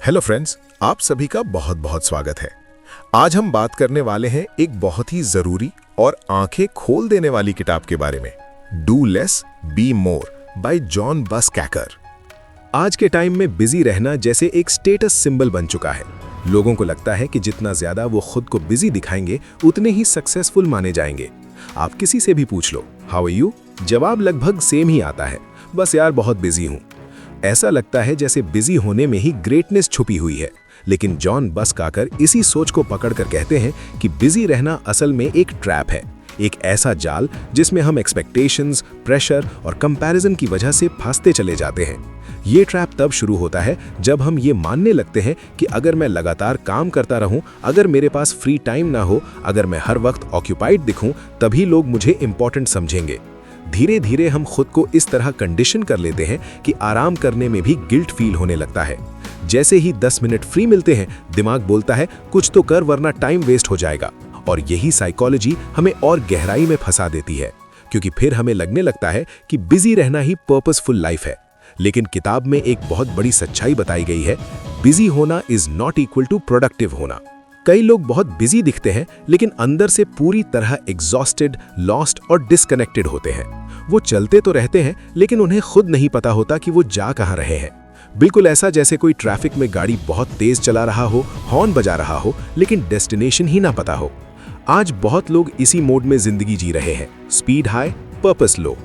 Hello friends, आप सभी का बहुत बहुत स्वागत है। आज हम बात करने वाले हैं एक बहुत ही जरूरी और आंखें खोल देने वाली किताब के बारे में, do less be more by John Buskacker. आज के टाइम में बिजी रहना जैसे एक स्टेटस सिंबल बन चुका है। लोगों को लगता है कि जितना ज्यादा वो खुद को बिजी दिखाएंगे उतने ही सक्सेसफुल माने जाएंगे। आप किसी से भी पूछ लो, हाउ आर यू, जवाब लगभग सेम ही आता है, बस यार बहुत बिजी हूं। ऐसा लगता है जैसे बिजी होने में ही ग्रेटनेस छुपी हुई है। लेकिन जॉन बसकैकर इसी सोच को पकड़कर कहते हैं कि बिजी रहना असल में एक ट्रैप है, एक ऐसा जाल जिसमें हम एक्सपेक्टेशंस, प्रेशर और कंपैरिजन की वजह से फंसते चले जाते हैं। ये ट्रैप तब शुरू होता है जब हम ये मानने लगते हैं कि अगर मैं लगातार काम करता रहूं, अगर मेरे पास फ्री टाइम ना हो, अगर मैं हर वक्त ऑक्यूपाइड दिखूं, तभी लोग मुझे इंपॉर्टेंट समझेंगे। धीरे धीरे हम खुद को इस तरह कंडीशन कर लेते हैं कि आराम करने में भी गिल्ट फील होने लगता है। जैसे ही 10 मिनट फ्री मिलते हैं, दिमाग बोलता है कुछ तो कर वरना टाइम वेस्ट हो जाएगा। और यही साइकोलॉजी हमें और गहराई में फंसा देती है, क्योंकि फिर हमें लगने लगता है कि बिजी रहना ही पर्पसफुल लाइफ है। लेकिन किताब में एक बहुत बड़ी सच्चाई बताई गई है, बिजी होना is not equal to productive होना। कई लोग बहुत बिजी दिखते हैं लेकिन अंदर से पूरी तरह एग्जॉस्टेड, लॉस्ट और डिस्कनेक्टेड होते हैं। वो चलते तो रहते हैं लेकिन उन्हें खुद नहीं पता होता कि वो जा कहाँ रहे हैं। बिल्कुल ऐसा जैसे कोई ट्रैफिक में गाड़ी बहुत तेज चला रहा हो, हॉर्न बजा रहा हो, लेकिन डेस्टिनेशन ही ना पता हो। आज बहुत लोग इसी मोड में जिंदगी जी रहे हैं, स्पीड हाई, पर्पस लो।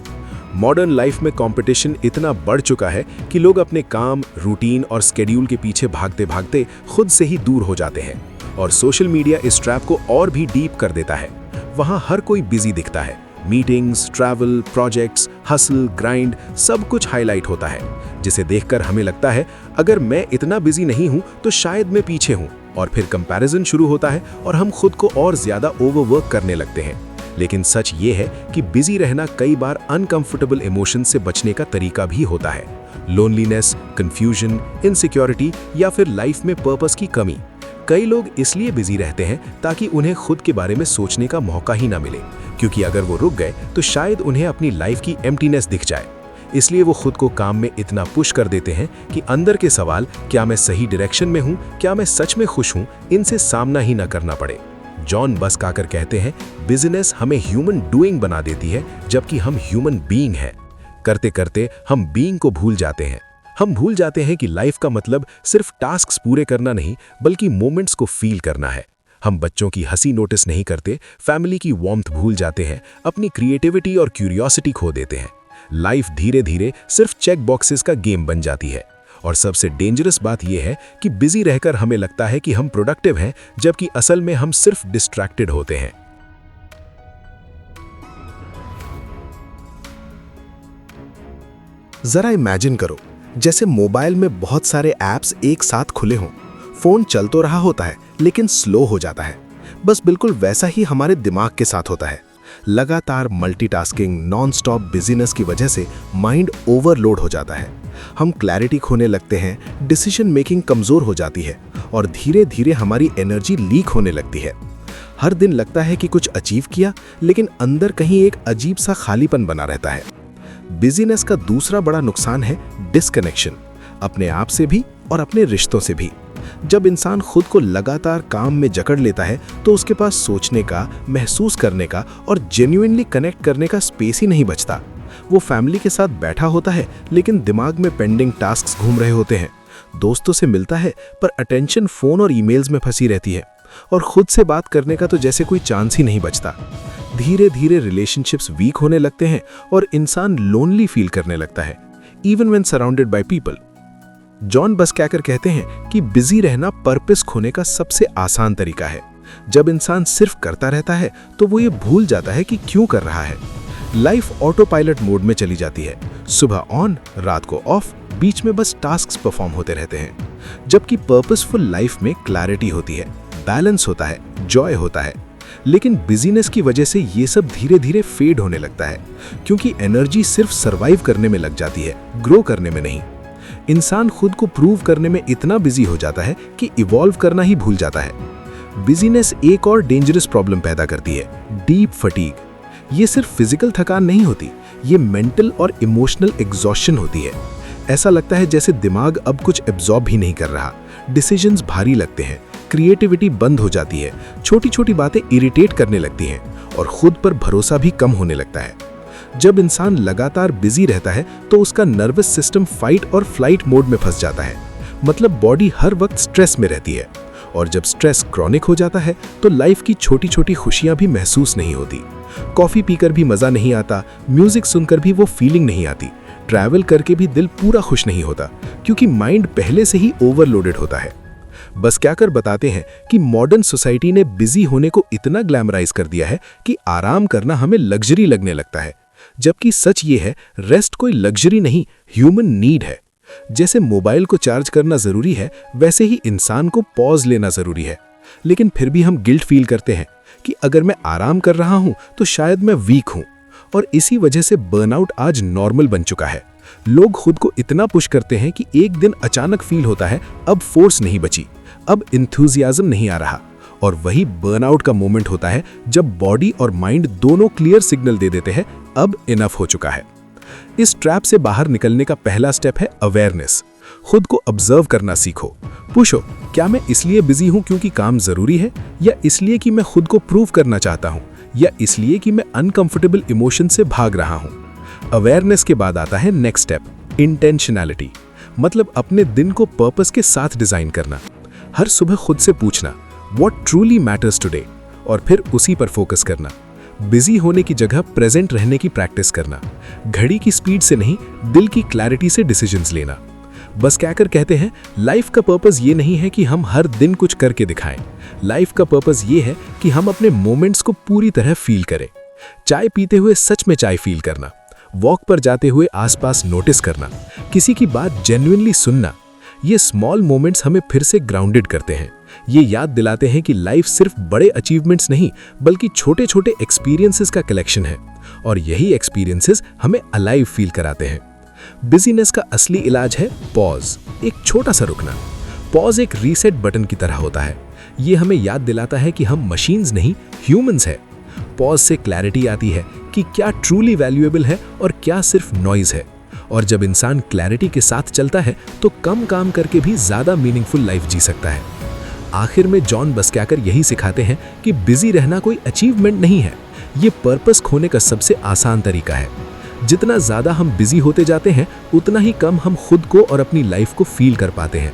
मॉडर्न लाइफ में कंपटीशन इतना बढ़ चुका है कि लोग अपने काम, रूटीन और स्केड्यूल के पीछे भागते भागते खुद से ही दूर हो जाते हैं। और सोशल मीडिया इस ट्रैप को और भी डीप कर देता है। वहां हर कोई बिजी दिखता है, meetings, travel, projects, hustle, grind, सब कुछ हाईलाइट होता है, जिसे देखकर हमें लगता है अगर मैं इतना बिजी नहीं हूं तो शायद मैं पीछे हूं। और फिर कंपैरिजन शुरू होता है और हम खुद को और ज्यादा ओवरवर्क करने लगते हैं। लेकिन सच ये है कि बिजी रहना कई बार अनकंफर्टेबल इमोशन से बचने का तरीका भी होता है। लोनलीनेस, कंफ्यूजन, इनसिक्योरिटी या फिर लाइफ में पर्पस की कमी। कई लोग इसलिए बिजी रहते हैं ताकि उन्हें खुद के बारे में सोचने का मौका ही ना मिले, क्योंकि अगर वो रुक गए तो शायद उन्हें अपनी लाइफ की एम्प्टीनेस दिख जाए। इसलिए वो खुद को काम में इतना पुश कर देते हैं कि अंदर के सवाल, क्या मैं सही डायरेक्शन में हूँ, क्या मैं सच में खुश हूँ, इनसे सामना ही ना करना पड़े। जॉन बसकैकर कहते हैं, बिजनेस हमें ह्यूमन डूइंग बना देती है, जबकि हम ह्यूमन बीइंग हैं। करते करते हम बीइंग को भूल जाते हैं। हम भूल जाते हैं कि लाइफ का मतलब सिर्फ टास्क्स पूरे करना नहीं, बल्कि मोमेंट्स को फील करना है। हम बच्चों की हंसी नोटिस नहीं करते, फैमिली की वार्मथ भूल जाते हैं, अपनी क्रिएटिविटी और क्यूरियोसिटी खो देते हैं। लाइफ धीरे धीरे सिर्फ चेक बॉक्सेस का गेम बन जाती है। और सबसे डेंजरस बात यह है कि बिजी रहकर हमें लगता है कि हम प्रोडक्टिव हैं, जबकि असल में हम सिर्फ डिस्ट्रैक्टेड होते हैं। जरा इमेजिन करो, जैसे मोबाइल में बहुत सारे ऐप्स एक साथ खुले हों। फोन चल तो रहा होता है लेकिन स्लो हो जाता है। बस बिल्कुल वैसा ही हमारे दिमाग के साथ होता है। लगातार मल्टीटास्किंग, नॉन-स्टॉप बिजीनेस की वजह से माइंड ओवरलोड हो जाता है। हम क्लैरिटी खोने लगते हैं, डिसीजन मेकिंग कमजोर हो जाती है और धीरे धीरे हमारी एनर्जी लीक होने लगती है। हर दिन लगता है कि कुछ अचीव किया, लेकिन अंदर कहीं एक अजीब सा खालीपन बना रहता है। बिजीनेस का दूसरा बड़ा नुकसान है डिस्कनेक्शन, अपने आप से भी और अपने रिश्तों से भी। जब इंसान खुद को लगातार काम में जकड़ लेता है तो उसके पास सोचने का, महसूस करने का और जेन्युइनली कनेक्ट करने का स्पेस ही नहीं बचता। वो फैमिली के साथ बैठा होता है लेकिन दिमाग में पेंडिंग टास्क्स घूम रहे होते हैं। दोस्तों से मिलता है पर अटेंशन फोन और ईमेल्स में फंसी रहती है। और खुद से बात करने का तो जैसे कोई चांस ही नहीं बचता। धीरे धीरे रिलेशनशिप्स वीक होने लगते हैं और इंसान लोनली फील करने लगता है, even when surrounded by people. John Buskacker कहते हैं कि बिजी रहना पर्पस खोने का सबसे आसान तरीका है। जब इंसान सिर्फ करता रहता है तो वो ये भूल जाता है कि क्यों कर रहा है। लाइफ ऑटो पायलट मोड में चली जाती है, सुबह ऑन, रात को ऑफ, बीच में बस टास्क्स परफॉर्म होते रहते हैं। जबकि पर्पसफुल लाइफ में क्लैरिटी होती है, बैलेंस होता है, जॉय होता है। लेकिन बिजीनेस की वजह से ये सब धीरे धीरे फेड होने लगता है, क्योंकि एनर्जी सिर्फ सरवाइव करने में लग जाती है, ग्रो करने में नहीं। इंसान खुद को प्रूव करने में इतना बिजी हो जाता है कि इवॉल्व करना ही भूल जाता है। बिजीनेस एक और डेंजरस प्रॉब्लम पैदा करती है, डीप फटीग। ये सिर्फ फिजिकल थकान नहीं होती, ये मेंटल और इमोशनल एग्जॉशन होती है। ऐसा लगता है जैसे दिमाग अब कुछ एब्जॉर्ब ही नहीं कर रहा, डिसीजंस भारी लगते हैं, क्रिएटिविटी बंद हो जाती है, छोटी छोटी बातें इरिटेट करने लगती हैं और खुद पर भरोसा भी कम होने लगता है। जब इंसान लगातार बिजी रहता है तो उसका नर्वस सिस्टम फाइट और फ्लाइट मोड में फंस जाता है, मतलब बॉडी हर वक्त स्ट्रेस में रहती है। और जब स्ट्रेस क्रॉनिक हो जाता है तो लाइफ की छोटी छोटी खुशियां भी महसूस नहीं होती। कॉफी पीकर भी मजा नहीं आता, म्यूजिक सुनकर भी वो फीलिंग नहीं आती, ट्रैवल करके भी दिल पूरा खुश नहीं होता, क्योंकि माइंड पहले से ही ओवरलोडेड होता है। बस क्या कर बताते हैं कि मॉडर्न सोसाइटी ने बिजी होने को इतना ग्लैमराइज कर दिया है कि आराम करना हमें लग्जरी लगने लगता है, जबकि सच ये है रेस्ट कोई लग्जरी नहीं, ह्यूमन नीड है। जैसे मोबाइल को चार्ज करना जरूरी है, वैसे ही इंसान को पॉज लेना जरूरी है। लेकिन फिर भी हम गिल्ट फील करते हैं कि अगर मैं आराम कर रहा हूं तो शायद मैं वीक हूं, और इसी वजह से बर्नआउट आज नॉर्मल बन चुका है। लोग खुद को इतना पुश करते हैं कि एक दिन अचानक फील होता है अब फोर्स नहीं बची, अब इंथुजियाज्म नहीं आ रहा, और वही बर्नआउट का मोमेंट होता है जब बॉडी और माइंड दोनों क्लियर सिग्नल दे देते हैं अब इनफ हो चुका है। इस ट्रैप से बाहर निकलने का पहला स्टेप है अवेयरनेस। खुद को ऑब्जर्व करना सीखो। पूछो, क्या मैं इसलिए बिजी हूं क्योंकि काम जरूरी है, या इसलिए कि मैं खुद को प्रूव करना चाहता हूं, या इसलिए कि मैं अनकंफर्टेबल इमोशन से भाग रहा हूं। अवेयरनेस के बाद आता है नेक्स्ट स्टेप, इंटेंशनैलिटी, मतलब अपने दिन को पर्पस के साथ डिजाइन करना। हर सुबह खुद से पूछना व्हाट ट्रूली मैटर्स टुडे, और फिर उसी पर फोकस करना। बिजी होने की जगह प्रेजेंट रहने की प्रैक्टिस करना। घड़ी की स्पीड से नहीं, दिल की क्लैरिटी से डिसीजंस लेना। बस कहकर कहते हैं लाइफ का पर्पस ये नहीं है कि हम हर दिन कुछ करके दिखाएं। लाइफ का पर्पस ये है कि हम अपने मोमेंट्स को पूरी तरह फील करें। चाय पीते हुए सच में चाय फील करना, वॉक पर जाते हुए आसपास नोटिस करना, किसी की बात जेन्युइनली सुनना। ये स्मॉल मोमेंट्स हमें फिर से ग्राउंडेड करते हैं। ये याद दिलाते हैं कि लाइफ सिर्फ बड़े अचीवमेंट्स नहीं, बल्कि छोटे छोटे एक्सपीरियंसेस का कलेक्शन है, और यही एक्सपीरियंसेस हमें अलाइव फील कराते हैं। बिजीनेस का असली इलाज है पॉज, एक छोटा सा रुकना। पॉज एक रीसेट बटन की तरह होता है। ये हमें याद दिलाता है कि हम मशीन्स नहीं, ह्यूमंस हैं। पॉज से क्लैरिटी आती है कि क्या ट्रूली वैल्यूएबल है और क्या सिर्फ नॉइज है। और जब इंसान क्लैरिटी के साथ चलता है तो कम काम करके भी ज्यादा मीनिंगफुल लाइफ जी सकता है। आखिर में जॉन बस्क्याकर यही सिखाते हैं कि बिजी रहना कोई अचीवमेंट नहीं है, ये पर्पस खोने का सबसे आसान तरीका है। जितना ज्यादा हम बिजी होते जाते हैं उतना ही कम हम खुद को और अपनी लाइफ को फील कर पाते हैं।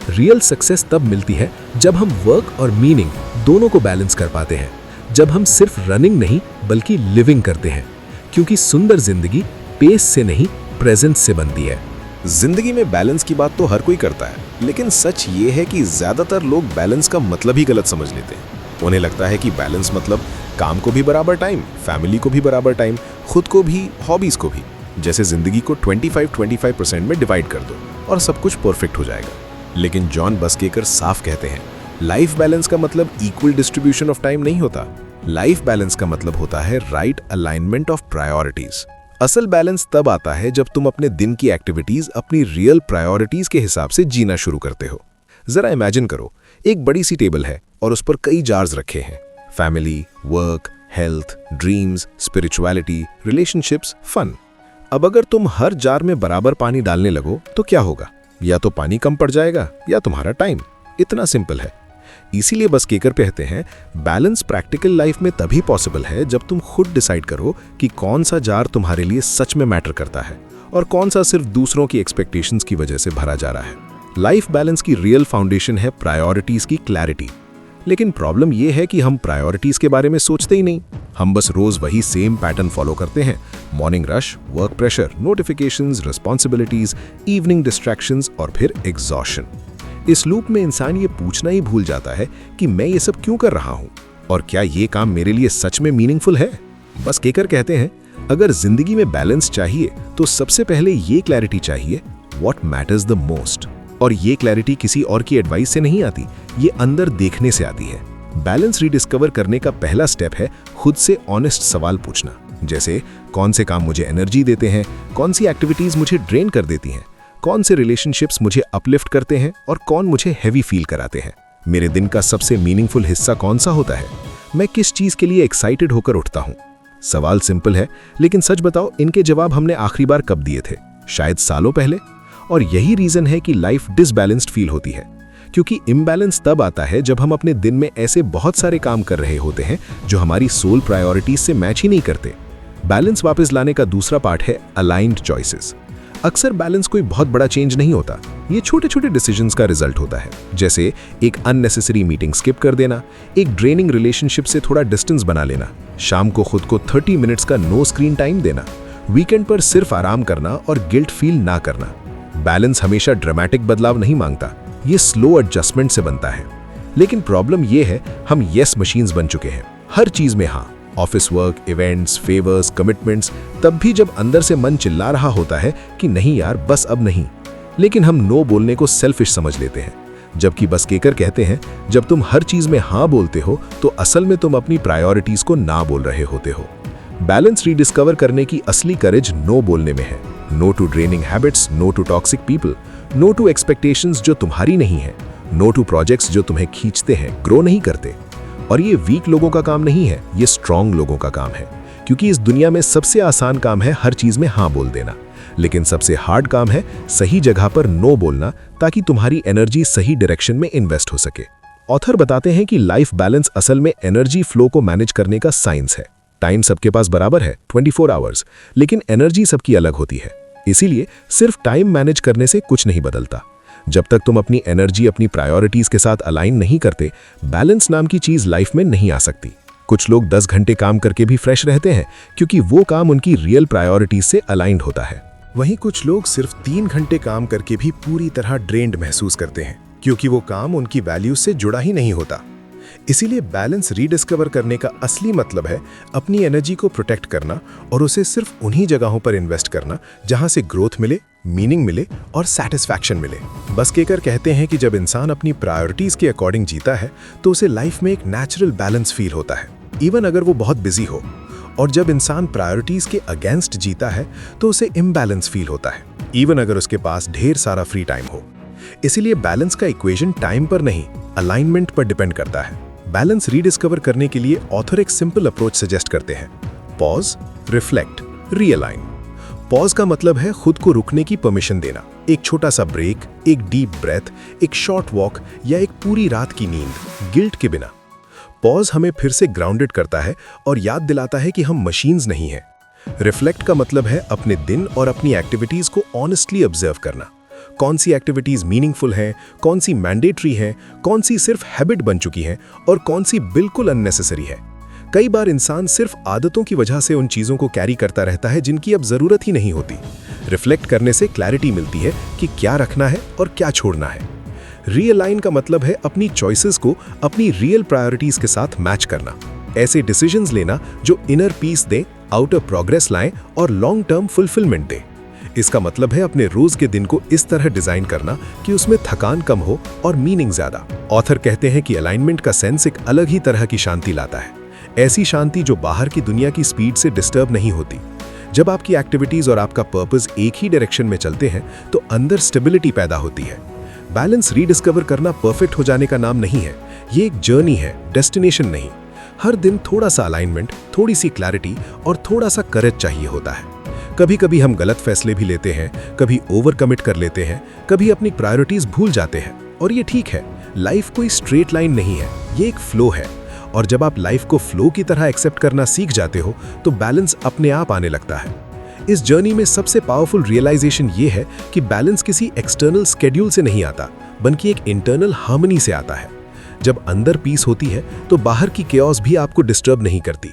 रियल सक्सेस तब मिलती है जब हम वर्क और मीनिंग दोनों को बैलेंस कर पाते हैं, जब हम सिर्फ रनिंग नहीं बल्कि लिविंग करते हैं, क्योंकि सुंदर जिंदगी पेस से नहीं प्रेजेंस से बनती है। जिंदगी में बैलेंस की बात तो हर कोई करता है, लेकिन सच ये है कि ज्यादातर लोग बैलेंस का मतलब ही गलत समझ लेते हैं। उन्हें लगता है कि बैलेंस मतलब काम को भी बराबर टाइम, फैमिली को भी बराबर टाइम, खुद को भी, हॉबीज को भी। जैसे जिंदगी को 25-25% में डिवाइड कर दो और सब कुछ परफेक्ट हो जाएगा। लेकिन जॉन बस्केकर साफ कहते हैं लाइफ बैलेंस का मतलब इक्वल डिस्ट्रीब्यूशन ऑफ टाइम नहीं होता। लाइफ बैलेंस का मतलब होता है राइट अलाइनमेंट ऑफ प्रायोरिटीज। असल बैलेंस तब आता है जब तुम अपने दिन की एक्टिविटीज अपनी रियल प्रायोरिटीज के हिसाब से जीना शुरू करते हो। जरा इमेजिन करो, एक बड़ी सी टेबल है और उस पर कई जार्स रखे हैं, family, work, health, dreams, spirituality, relationships, fun. अब अगर तुम हर जार में बराबर पानी डालने लगो तो क्या होगा? या तो पानी कम पड़ जाएगा या तुम्हारा टाइम। इतना सिंपल है। इसीलिए बस्केकर कहते हैं बैलेंस प्रैक्टिकल लाइफ में तभी पॉसिबल है जब तुम खुद डिसाइड करो कि कौन सा जार तुम्हारे लिए सच में मैटर करता है और कौन सा सिर्फ दूसरों की एक्सपेक्टेशंस की वजह से भरा जा रहा है। लाइफ बैलेंस की रियल फाउंडेशन है प्रायोरिटीज की क्लैरिटी। लेकिन प्रॉब्लम यह है कि हम प्रायोरिटीज के बारे में सोचते ही नहीं। हम बस रोज वही सेम पैटर्न फॉलो करते हैं। Morning rush, work pressure, notifications, responsibilities, evening distractions और फिर एग्जॉशन। इस लूप में इंसान ये पूछना ही भूल जाता है कि मैं ये सब क्यों कर रहा हूं और क्या ये काम मेरे लिए सच में मीनिंगफुल है। बस्केकर कहते हैं अगर जिंदगी में बैलेंस चाहिए तो सबसे पहले ये क्लैरिटी चाहिए, व्हाट मैटर्स द मोस्ट। और ये क्लैरिटी किसी और की एडवाइस से नहीं आती, ये अंदर देखने से आती है। बैलेंस रीडिस्कवर करने का पहला स्टेप है खुद से ऑनेस्ट सवाल पूछना, जैसे कौन से काम मुझे एनर्जी देते हैं, कौन सी एक्टिविटीज मुझे ड्रेन कर देती हैं, कौन से रिलेशनशिप्स मुझे अपलिफ्ट करते हैं और कौन मुझे हैवी फील कराते हैं। मेरे दिन का सबसे मीनिंगफुल हिस्सा कौन सा होता है? मैं किस चीज के लिए एक्साइटेड होकर उठता हूं? सवाल सिंपल है, लेकिन सच बताओ इनके जवाब हमने आखिरी बार कब दिए थे? शायद सालों पहले। और यही रीजन है कि लाइफ डिसबैलेंस्ड फील होती है, क्योंकि इम्बैलेंस तब आता है जब हम अपने दिन में ऐसे बहुत सारे काम कर रहे होते हैं जो हमारी सोल प्रायोरिटीज से मैच ही नहीं करते। बैलेंस वापस लाने का दूसरा पार्ट है अलाइन्ड चॉइसेस। अक्सर बैलेंस कोई बहुत बड़ा चेंज नहीं होता, ये छोटे छोटे डिसीजंस का रिजल्ट होता है। जैसे एक अननेसेसरी मीटिंग स्किप कर देना, एक ड्रेनिंग रिलेशनशिप से थोड़ा डिस्टेंस बना लेना, शाम को खुद को 30 मिनट्स का नो स्क्रीन टाइम देना, वीकेंड पर सिर्फ आराम करना और गिल्ट फील ना करना। बैलेंस हमेशा ड्रामेटिक बदलाव नहीं मांगता, ये स्लो एडजस्टमेंट से बनता है। लेकिन प्रॉब्लम ये है, हम यस मशीन्स बन चुके हैं, हर चीज में हाँ, office work, events, favours, commitments, तब भी जब अंदर से मन चिल्ला रहा होता है कि नहीं यार बस अब नहीं। लेकिन हम नो बोलने को सेल्फिश समझ लेते हैं, जबकि बस्केकर कहते हैं जब तुम हर चीज में हाँ बोलते हो तो असल में तुम अपनी प्रायोरिटीज को ना बोल रहे होते हो। बैलेंस रीडिस्कवर करने की असली करेज नो बोलने में है। No to draining habits, no to toxic people, no to expectations जो तुम्हारी नहीं है, नो टू प्रोजेक्ट्स जो तुम्हें खींचते हैं, ग्रो नहीं करते। और ये वीक लोगों का काम नहीं है, ये स्ट्रांग लोगों का काम है। क्योंकि इस दुनिया में सबसे आसान काम है हर चीज में हाँ बोल देना, लेकिन सबसे हार्ड काम है सही जगह पर नो बोलना, ताकि तुम्हारी एनर्जी सही डायरेक्शन में इन्वेस्ट हो सके। ऑथर बताते हैं कि लाइफ बैलेंस असल में एनर्जी फ्लो को मैनेज करने का साइंस है। टाइम सबके पास बराबर है 24 आवर्स, लेकिन एनर्जी सबकी अलग होती है। इसीलिए सिर्फ टाइम मैनेज करने से कुछ नहीं बदलता। जब तक तुम अपनी एनर्जी अपनी प्रायोरिटीज के साथ अलाइन नहीं करते, बैलेंस नाम की चीज लाइफ में नहीं आ सकती। कुछ लोग 10 घंटे काम करके भी फ्रेश रहते हैं क्योंकि वो काम उनकी रियल प्रायोरिटीज से अलाइंड होता है। वहीं कुछ लोग सिर्फ 3 घंटे काम करके भी पूरी तरह ड्रेन्ड महसूस करते हैं क्योंकि वो काम उनकी वैल्यूज से जुड़ा ही नहीं होता। इसीलिए बैलेंस रीडिस्कवर करने का असली मतलब है अपनी एनर्जी को प्रोटेक्ट करना और उसे सिर्फ उन्हीं जगहों पर इन्वेस्ट करना जहां से ग्रोथ मिले, मीनिंग मिले और सेटिस्फैक्शन मिले। बस्केकर कहते हैं कि जब इंसान अपनी प्रायोरिटीज के अकॉर्डिंग जीता है तो उसे लाइफ में एक नेचुरल बैलेंस फील होता है, इवन अगर वो बहुत बिजी हो। और जब इंसान प्रायोरिटीज के अगेंस्ट जीता है तो उसे इम्बैलेंस फील होता है, इवन अगर उसके पास ढेर सारा फ्री टाइम हो। इसीलिए बैलेंस का इक्वेशन टाइम पर नहीं, अलाइनमेंट पर डिपेंड करता है। बैलेंस रीडिस्कवर करने के लिए ऑथर एक सिंपल अप्रोच सजेस्ट करते हैं: पॉज, रिफ्लेक्ट, रीअलाइन। पॉज का मतलब है खुद को रुकने की परमिशन देना, एक छोटा सा ब्रेक, एक डीप ब्रेथ, एक शॉर्ट वॉक या एक पूरी रात की नींद, गिल्ट के बिना। पॉज हमें फिर से ग्राउंडेड करता है और याद दिलाता है कि हम मशीन्स नहीं हैं। रिफ्लेक्ट का मतलब है अपने दिन और अपनी एक्टिविटीज को ऑनेस्टली ऑब्जर्व करना। कौन सी एक्टिविटीज मीनिंगफुल हैं, कौन सी मैंडेटरी हैं, कौन सी सिर्फ हैबिट बन चुकी हैं और कौन सी बिल्कुल अननेसेसरी है। कई बार इंसान सिर्फ आदतों की वजह से उन चीजों को कैरी करता रहता है जिनकी अब जरूरत ही नहीं होती। रिफ्लेक्ट करने से क्लैरिटी मिलती है कि क्या रखना है और क्या छोड़ना है। रीअलाइन का मतलब है अपनी चॉइसेस को अपनी रियल प्रायोरिटीज के साथ मैच करना, ऐसे डिसीजंस लेना जो इनर पीस दें, आउटर प्रोग्रेस लाएं और लॉन्ग टर्म फुलफिलमेंट दें। इसका मतलब है अपने रोज के दिन को इस तरह डिजाइन करना कि उसमें थकान कम हो और मीनिंग ज्यादा। ऑथर कहते हैं कि अलाइनमेंट का सेंस एक अलग ही तरह की शांति लाता है, ऐसी शांति जो बाहर की दुनिया की स्पीड से डिस्टर्ब नहीं होती। जब आपकी एक्टिविटीज और आपका पर्पस एक ही डायरेक्शन में चलते हैं तो अंदर स्टेबिलिटी पैदा होती है। बैलेंस रीडिस्कवर करना परफेक्ट हो जाने का नाम नहीं है, ये एक जर्नी है, डेस्टिनेशन नहीं। हर दिन थोड़ा सा अलाइनमेंट, थोड़ी सी क्लैरिटी और थोड़ा सा करेज चाहिए होता है। कभी कभी हम गलत फैसले भी लेते हैं, कभी ओवर कमिट कर लेते हैं, कभी अपनी प्रायोरिटीज भूल जाते हैं, और ये ठीक है। लाइफ कोई स्ट्रेट लाइन नहीं है, ये एक फ्लो है। और जब आप लाइफ को फ्लो की तरह एक्सेप्ट करना सीख जाते हो तो बैलेंस अपने आप आने लगता है। इस जर्नी में सबसे पावरफुल रियलाइजेशन ये है कि बैलेंस किसी एक्सटर्नल स्केड्यूल से नहीं आता, बल्कि एक इंटरनल हार्मनी से आता है। जब अंदर पीस होती है तो बाहर की केओस भी आपको डिस्टर्ब नहीं करती।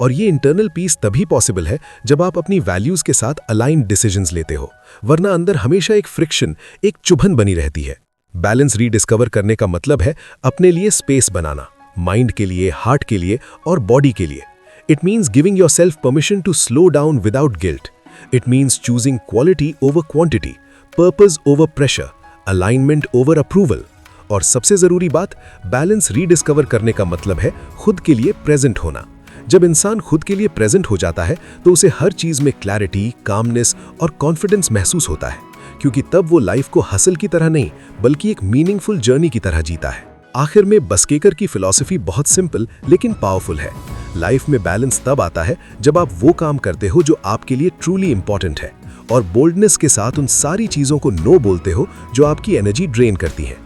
और ये इंटरनल पीस तभी पॉसिबल है जब आप अपनी वैल्यूज के साथ अलाइंड डिसीजंस लेते हो, वरना अंदर हमेशा एक फ्रिक्शन, एक चुभन बनी रहती है। बैलेंस रीडिस्कवर करने का मतलब है अपने लिए स्पेस बनाना, माइंड के लिए, हार्ट के लिए और बॉडी के लिए। It means giving yourself permission to slow down without guilt. It means choosing quality over quantity, purpose over pressure, alignment over approval. और सबसे जरूरी बात, बैलेंस रीडिस्कवर करने का मतलब है खुद के लिए प्रेजेंट होना। जब इंसान खुद के लिए प्रेजेंट हो जाता है तो उसे हर चीज में क्लैरिटी, कामनेस और कॉन्फिडेंस महसूस होता है, क्योंकि तब वो लाइफ को हसल की तरह नहीं बल्कि एक मीनिंगफुल जर्नी की तरह जीता है। आखिर में बस्केकर की फिलॉसफी बहुत सिंपल लेकिन पावरफुल है। लाइफ में बैलेंस तब आता है जब आप वो काम करते हो जो आपके लिए ट्रूली इंपॉर्टेंट है, और बोल्डनेस के साथ उन सारी चीजों को नो बोलते हो जो आपकी एनर्जी ड्रेन करती हैं।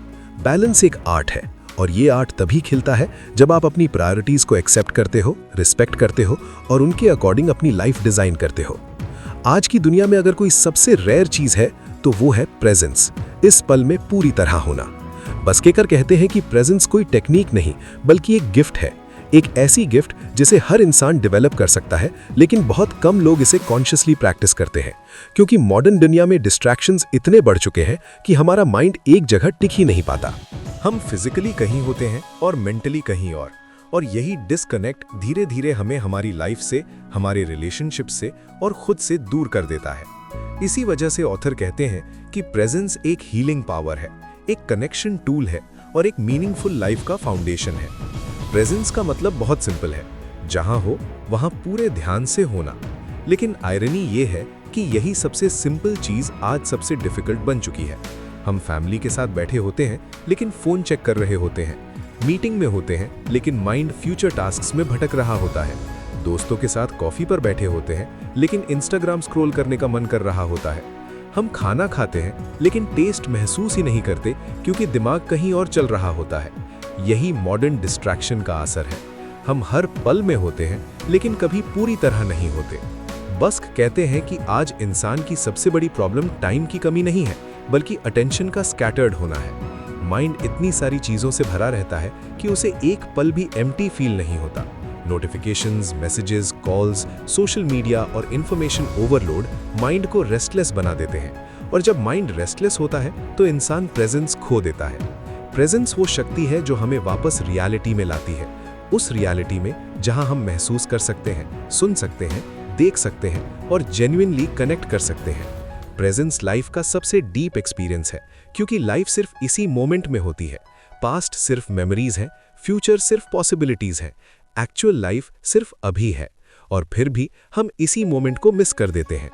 बैलेंस एक आर्ट है और ये आर्ट तभी खिलता है जब आप अपनी प्रायोरिटीज को एक्सेप्ट करते हो, रिस्पेक्ट करते हो और उनके अकॉर्डिंग अपनी लाइफ डिजाइन करते हो। आज की दुनिया में अगर कोई सबसे रेयर चीज है तो वो है प्रेजेंस, इस पल में पूरी तरह होना। बस्केकर कहते हैं कि प्रेजेंस कोई टेक्निक नहीं बल्कि एक गिफ्ट है, एक ऐसी गिफ्ट जिसे हर इंसान डेवलप कर सकता है, लेकिन बहुत कम लोग इसे कॉन्शियसली प्रैक्टिस करते हैं क्योंकि मॉडर्न दुनिया में डिस्ट्रैक्शंस इतने बढ़ चुके हैं कि हमारा माइंड एक जगह टिक ही नहीं पाता। हम फिजिकली कहीं होते हैं और मेंटली कहीं और यही डिस्कनेक्ट धीरे धीरे हमें हमारी लाइफ से, हमारे रिलेशनशिप से और खुद से दूर कर देता है। इसी वजह से ऑथर कहते हैं कि प्रेजेंस एक हीलिंग पावर है, एक कनेक्शन टूल है और एक मीनिंगफुल लाइफ का फाउंडेशन है। प्रेजेंस का मतलब बहुत सिंपल है, जहां हो वहां पूरे ध्यान से होना। लेकिन आयरनी ये है कि यही सबसे सिंपल चीज आज सबसे डिफिकल्ट बन चुकी है। हम फैमिली के साथ बैठे होते हैं लेकिन फोन चेक कर रहे होते हैं, मीटिंग में होते हैं लेकिन माइंड फ्यूचर टास्क्स में भटक रहा होता है, दोस्तों के साथ कॉफी पर बैठे होते हैं लेकिन इंस्टाग्राम स्क्रॉल करने का मन कर रहा होता है। हम खाना खाते हैं लेकिन टेस्ट महसूस ही नहीं करते क्योंकि दिमाग कहीं और चल रहा होता है। यही मॉडर्न डिस्ट्रैक्शन का असर है। हम हर पल में होते हैं लेकिन कभी पूरी तरह नहीं होते। बस्क कहते हैं कि आज इंसान की सबसे बड़ी प्रॉब्लम टाइम की कमी नहीं है बल्कि अटेंशन का स्कैटर्ड होना है। माइंड इतनी सारी चीजों से भरा रहता है कि उसे एक पल भी एम्प्टी फील नहीं होता। Notifications, messages, calls, social media और इंफॉर्मेशन ओवरलोड माइंड को रेस्टलेस बना देते हैं और जब माइंड रेस्टलेस होता है तो इंसान प्रेजेंस खो देता है। प्रेजेंस वो शक्ति है जो हमें वापस रियलिटी में लाती है, उस रियलिटी में जहां हम महसूस कर सकते हैं, सुन सकते हैं, देख सकते हैं और जेन्युइनली कनेक्ट कर सकते हैं। प्रेजेंस लाइफ का सबसे डीप एक्सपीरियंस है क्योंकि लाइफ सिर्फ इसी मोमेंट में होती है। पास्ट सिर्फ मेमोरीज हैं, फ्यूचर सिर्फ पॉसिबिलिटीज हैं, एक्चुअल लाइफ सिर्फ अभी है और फिर भी हम इसी मोमेंट को मिस कर देते हैं।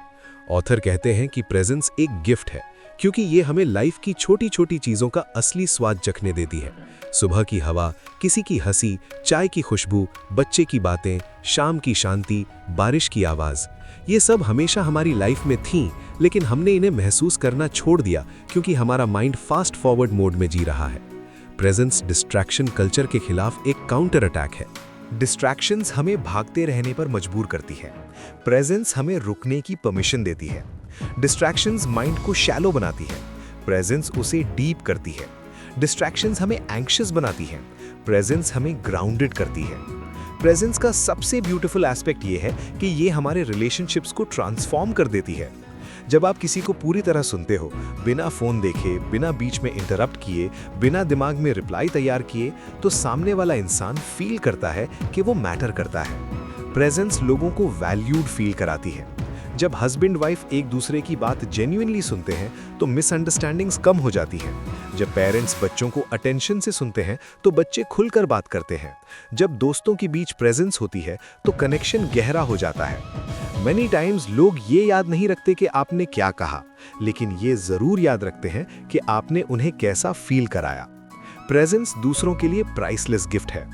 ऑथर कहते हैं कि प्रेजेंस एक गिफ्ट है क्योंकि ये हमें लाइफ की छोटी छोटी चीज़ों का असली स्वाद चखने देती है। सुबह की हवा, किसी की हंसी, चाय की खुशबू, बच्चे की बातें, शाम की शांति, बारिश की आवाज़, ये सब हमेशा हमारी लाइफ में थीं, लेकिन हमने इन्हें महसूस करना छोड़ दिया क्योंकि हमारा माइंड फास्ट फॉरवर्ड मोड में जी रहा है। प्रेजेंस डिस्ट्रैक्शन कल्चर के खिलाफ एक काउंटर अटैक है। डिस्ट्रैक्शंस हमें भागते रहने पर मजबूर करती है, प्रेजेंस हमें रुकने की परमिशन देती है। डिस्ट्रैक्शंस माइंड को शैलो बनाती है, प्रेजेंस उसे डीप करती है। डिस्ट्रैक्शंस हमें एंग्शियस बनाती हैं, प्रेजेंस हमें ग्राउंडेड करती है। प्रेजेंस का सबसे ब्यूटीफुल एस्पेक्ट ये है कि ये हमारे रिलेशनशिप्स को ट्रांसफॉर्म कर देती है। जब आप किसी को पूरी तरह सुनते हो, बिना फोन देखे, बिना बीच में इंटरप्ट किए, बिना दिमाग में रिप्लाई तैयार किए, तो सामने वाला इंसान फील करता है कि वो मैटर करता है। प्रेजेंस लोगों को वैल्यूड फील कराती है। जब हस्बैंड वाइफ एक दूसरे की बात जेन्युइनली सुनते हैं तो मिसअंडरस्टैंडिंग्स कम हो जाती हैं। जब पेरेंट्स बच्चों को अटेंशन से सुनते हैं तो बच्चे खुलकर बात करते हैं। जब दोस्तों के बीच प्रेजेंस होती है तो कनेक्शन गहरा हो जाता है। मेनी टाइम्स लोग ये याद नहीं रखते कि आपने क्या कहा, लेकिन ये जरूर याद रखते हैं कि आपने उन्हें कैसा फील कराया। प्रेजेंस दूसरों के लिए प्राइसलेस गिफ्ट है।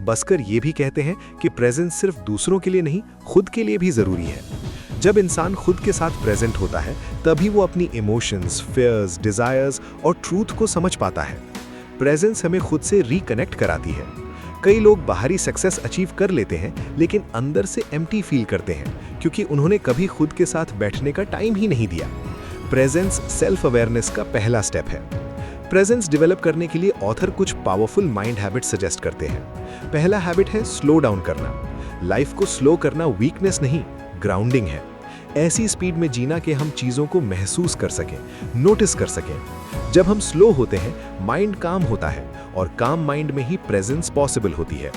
बस्कर ये भी कहते हैं कि प्रेजेंस सिर्फ दूसरों के लिए नहीं, खुद के लिए भी जरूरी है। जब इंसान खुद के साथ प्रेजेंट होता है तभी वो अपनी इमोशंस, फियर्स, डिजायर्स और ट्रूथ को समझ पाता है। प्रेजेंस हमें खुद से रिकनेक्ट कराती है। कई लोग बाहरी सक्सेस अचीव कर लेते हैं लेकिन अंदर से एम्प्टी फील करते हैं क्योंकि उन्होंने कभी खुद के साथ बैठने का टाइम ही नहीं दिया। प्रेजेंस सेल्फ अवेयरनेस का पहला स्टेप है। प्रेजेंस डेवलप करने के लिए ऑथर कुछ पावरफुल माइंड हैबिट सजेस्ट करते हैं। पहला हैबिट है स्लो डाउन करना। लाइफ को स्लो करना वीकनेस नहीं, ग्राउंडिंग है। ऐसी स्पीड में जीना कि हम चीज़ों को महसूस कर सकें, नोटिस कर सकें। जब हम स्लो होते हैं माइंड काम होता है और काम माइंड में ही प्रेजेंस पॉसिबल होती है।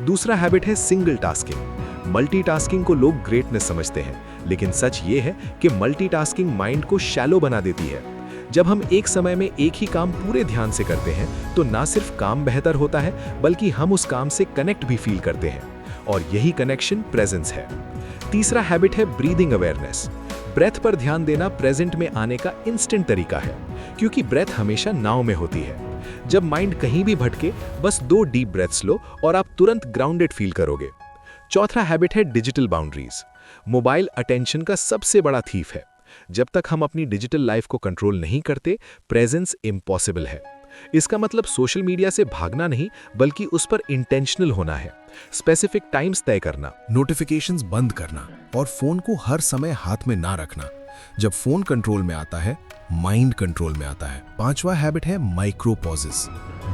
दूसरा हैबिट है सिंगल टास्किंग। मल्टीटास्किंग को लोग ग्रेटनेस समझते हैं, लेकिन सच ये है कि मल्टीटास्किंग माइंड को शैलो बना देती है। जब हम एक समय में एक ही काम पूरे ध्यान से करते हैं तो ना सिर्फ काम बेहतर होता है बल्कि हम उस काम से कनेक्ट भी फील करते हैं और यही कनेक्शन प्रेजेंस है। तीसरा हैबिट है ब्रीदिंग अवेयरनेस। ब्रेथ पर ध्यान देना प्रेजेंट में आने का इंस्टेंट तरीका है क्योंकि ब्रेथ हमेशा नाव में होती है। जब माइंड कहीं भी भटके बस 2 डीप ब्रेथ्स लो और आप तुरंत ग्राउंडेड फील करोगे। चौथा हैबिट है डिजिटल बाउंड्रीज। मोबाइल अटेंशन का सबसे बड़ा थीफ है। जब तक हम अपनी डिजिटल लाइफ को कंट्रोल नहीं करते प्रेजेंस इम्पॉसिबल है। इसका मतलब सोशल मीडिया से भागना नहीं, बल्कि उस पर इंटेंशनल होना है। स्पेसिफिक टाइम्स तय करना, नोटिफिकेशंस बंद करना और फोन को हर समय हाथ में ना रखना। जब फोन कंट्रोल में आता है, माइंड कंट्रोल में आता है। 5वां हैबिट है माइक्रो पॉजेस।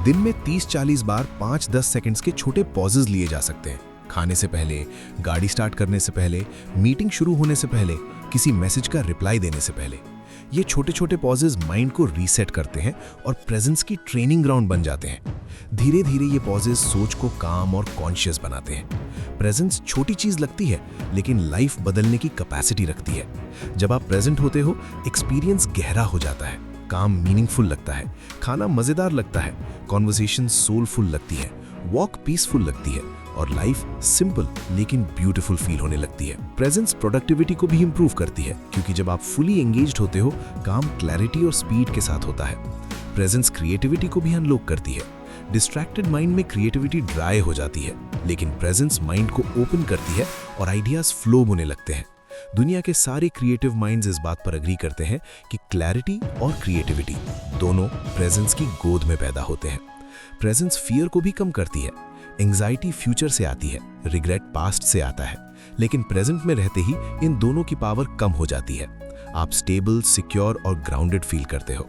दिन में 30-40 बार 5-10 सेकंड्स के छोटे पॉजेस लिए जा सकते हैं। खाने से पहले, गाड़ी स्टार्ट करने से पहले, मीटिंग शुरू होने से पहले, किसी मैसेज का रिप्लाई देने से पहले। ये छोटे छोटे पॉजेस माइंड को रीसेट करते हैं और प्रेजेंस की ट्रेनिंग ग्राउंड बन जाते हैं। धीरे धीरे ये पॉजेस सोच को काम और कॉन्शियस बनाते हैं। प्रेजेंस छोटी चीज लगती है, लेकिन लाइफ बदलने की कैपेसिटी रखती है। जब आप प्रेजेंट होते हो, एक्सपीरियंस गहरा हो जाता है, काम मीनिंगफुल लगता है, खाना मजेदार लगता है, कॉन्वर्सेशन सोलफुल लगती है, वॉक पीसफुल लगती है और लाइफ सिंपल लेकिन ब्यूटीफुल फील होने लगती है। प्रेजेंस प्रोडक्टिविटी को भी इंप्रूव करती है, क्योंकि जब आप फुली एंगेज्ड होते हो, काम क्लैरिटी और स्पीड के साथ होता है। प्रेजेंस क्रिएटिविटी को भी अनलॉक करती है। डिस्ट्रैक्टेड माइंड में क्रिएटिविटी ड्राई हो जाती है, लेकिन प्रेजेंस माइंड को ओपन करती है और आइडियाज फ्लो होने लगते हैं। दुनिया के सारे क्रिएटिव माइंड्स इस बात पर अग्री करते हैं कि क्लैरिटी और क्रिएटिविटी दोनों प्रेजेंस की गोद में पैदा होते हैं। प्रेजेंस फियर को भी कम करती है। एंजाइटी फ्यूचर से आती है, रिग्रेट पास्ट से आता है, लेकिन प्रेजेंट में रहते ही इन दोनों की पावर कम हो जाती है। आप स्टेबल, सिक्योर और ग्राउंडेड फील करते हो।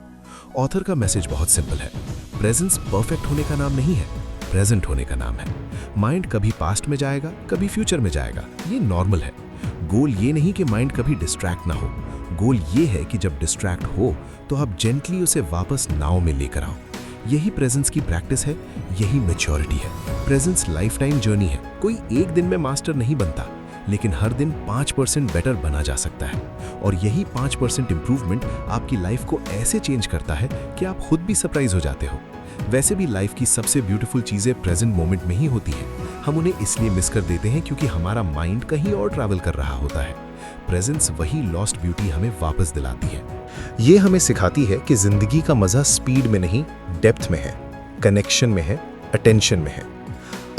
ऑथर का मैसेज बहुत सिंपल है। प्रेजेंस परफेक्ट होने का नाम नहीं है, प्रेजेंट होने का नाम है। माइंड कभी पास्ट में जाएगा, कभी फ्यूचर में जाएगा, ये नॉर्मल है। गोल ये नहीं कि माइंड कभी डिस्ट्रैक्ट ना हो, गोल ये है कि जब डिस्ट्रैक्ट हो तो आप जेंटली उसे वापस नाव में लेकर आओ। यही प्रेजेंस की प्रैक्टिस है, यही मैच्योरिटी है। प्रेजेंस लाइफ टाइम जर्नी है। कोई एक दिन में मास्टर नहीं बनता, लेकिन हर दिन 5% बेटर बना जा सकता है। और यही 5% इंप्रूवमेंट आपकी लाइफ को ऐसे चेंज करता है कि आप खुद भी सरप्राइज हो जाते हो। वैसे भी लाइफ की सबसे ब्यूटीफुल चीजें प्रेजेंट मोमेंट में ही होती हैं। हम उन्हें इसलिए मिस कर देते हैं क्योंकि हमारा माइंड कहीं और ट्रैवल कर रहा होता है। प्रेजेंस वही लॉस्ट ब्यूटी हमें वापस दिलाती है। ये हमें सिखाती है कि जिंदगी का मजा स्पीड में नहीं, डेप्थ में है, कनेक्शन में है, अटेंशन में है।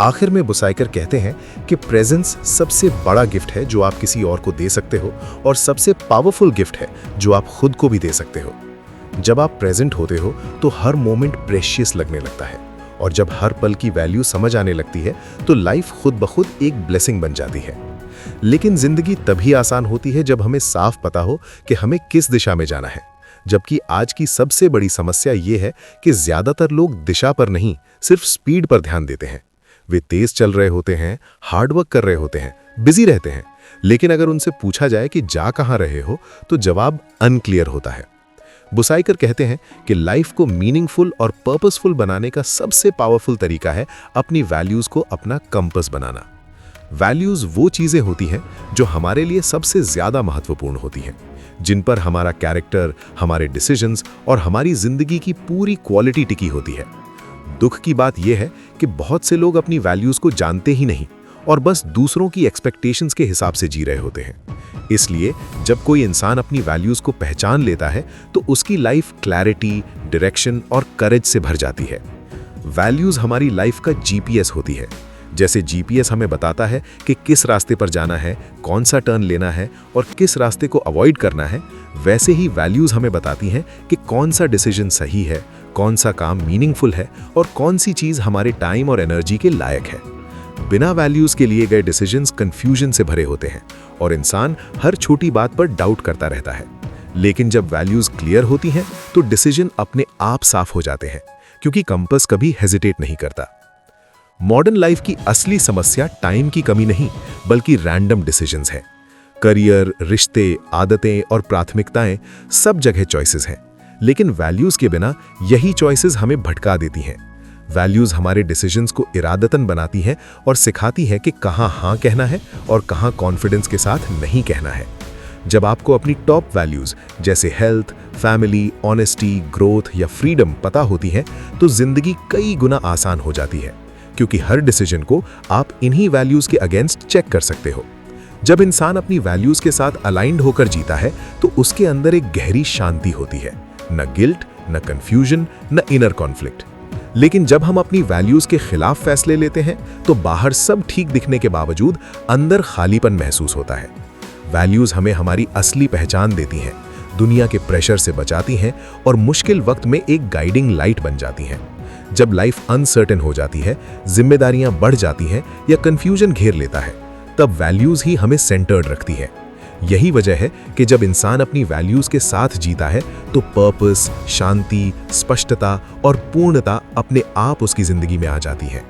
आखिर में बुसाइकर कहते हैं कि प्रेजेंस सबसे बड़ा गिफ्ट है जो आप किसी और को दे सकते हो, और सबसे पावरफुल गिफ्ट है जो आप खुद को भी दे सकते हो। जब आप प्रेजेंट होते हो तो हर मोमेंट प्रेशियस लगने लगता है, और जब हर पल की वैल्यू समझ आने लगती है तो लाइफ खुद ब खुद एक ब्लेसिंग बन जाती है। लेकिन जिंदगी तभी आसान होती है जब हमें साफ पता हो कि हमें किस दिशा में जाना है। जबकि आज की सबसे बड़ी समस्या ये है कि ज्यादातर लोग दिशा पर नहीं, सिर्फ स्पीड पर ध्यान देते हैं। वे तेज चल रहे होते हैं, हार्डवर्क कर रहे होते हैं, बिजी रहते हैं, लेकिन अगर उनसे पूछा जाए कि जा कहां रहे हो तो जवाब अनक्लियर होता है। बुसाइकर कहते हैं कि लाइफ को मीनिंगफुल और पर्पसफुल बनाने का सबसे पावरफुल तरीका है अपनी वैल्यूज को अपना कंपास बनाना। वैल्यूज वो चीजें होती हैं जो हमारे लिए सबसे ज्यादा महत्वपूर्ण होती हैं, जिन पर हमारा कैरेक्टर, हमारे डिसीजंस और हमारी जिंदगी की पूरी क्वालिटी टिकी होती है। दुख की बात यह है कि बहुत से लोग अपनी वैल्यूज को जानते ही नहीं और बस दूसरों की एक्सपेक्टेशंस के हिसाब से जी रहे होते हैं। इसलिए जब कोई इंसान अपनी वैल्यूज को पहचान लेता है तो उसकी लाइफ क्लैरिटी, डायरेक्शन और करेज से भर जाती है। वैल्यूज हमारी लाइफ का जीपीएस होती है। जैसे जीपीएस हमें बताता है कि किस रास्ते पर जाना है, कौन सा टर्न लेना है और किस रास्ते को अवॉइड करना है, वैसे ही वैल्यूज हमें बताती हैं कि कौन सा डिसीजन सही है, कौन सा काम मीनिंगफुल है और कौन सी चीज हमारे टाइम और एनर्जी के लायक है। बिना वैल्यूज के लिए गए डिसीजंस कंफ्यूजन से भरे होते हैं और इंसान हर छोटी बात पर डाउट करता रहता है। लेकिन जब वैल्यूज क्लियर होती हैं तो डिसीजन अपने आप साफ हो जाते हैं, क्योंकि कंपास कभी हेजिटेट नहीं करता। मॉडर्न लाइफ की असली समस्या टाइम की कमी नहीं, बल्कि रैंडम डिसीजंस है। करियर, रिश्ते, आदतें और प्राथमिकताएं सब जगह चॉइसेस हैं, लेकिन वैल्यूज के बिना यही चॉइसेस हमें भटका देती हैं। वैल्यूज हमारे डिसीजंस को इरादतन बनाती हैं और सिखाती हैं कि कहाँ हाँ कहना है और कहाँ कॉन्फिडेंस के साथ नहीं कहना है। जब आपको अपनी टॉप वैल्यूज जैसे हेल्थ, फैमिली, ऑनेस्टी, ग्रोथ या फ्रीडम पता होती हैं तो जिंदगी कई गुना आसान हो जाती है, क्योंकि हर डिसीजन को आप इन्हीं वैल्यूज के अगेंस्ट चेक कर सकते हो। जब इंसान अपनी वैल्यूज के साथ अलाइंड होकर जीता है तो उसके अंदर एक गहरी शांति होती है, न गिल्ट, न कंफ्यूजन, न इनर कॉन्फ्लिक्ट। लेकिन जब हम अपनी वैल्यूज के खिलाफ फैसले लेते हैं तो बाहर सब ठीक दिखने के बावजूद अंदर खालीपन महसूस होता है। वैल्यूज हमें हमारी असली पहचान देती हैं, दुनिया के प्रेशर से बचाती हैं और मुश्किल वक्त में एक गाइडिंग लाइट बन जाती हैं। जब लाइफ अनसर्टेन हो जाती है, जिम्मेदारियां बढ़ जाती हैं या कंफ्यूजन घेर लेता है, तब वैल्यूज ही हमें सेंटर्ड रखती है। यही वजह है कि जब इंसान अपनी वैल्यूज के साथ जीता है तो पर्पस, शांति, स्पष्टता और पूर्णता अपने आप उसकी जिंदगी में आ जाती है।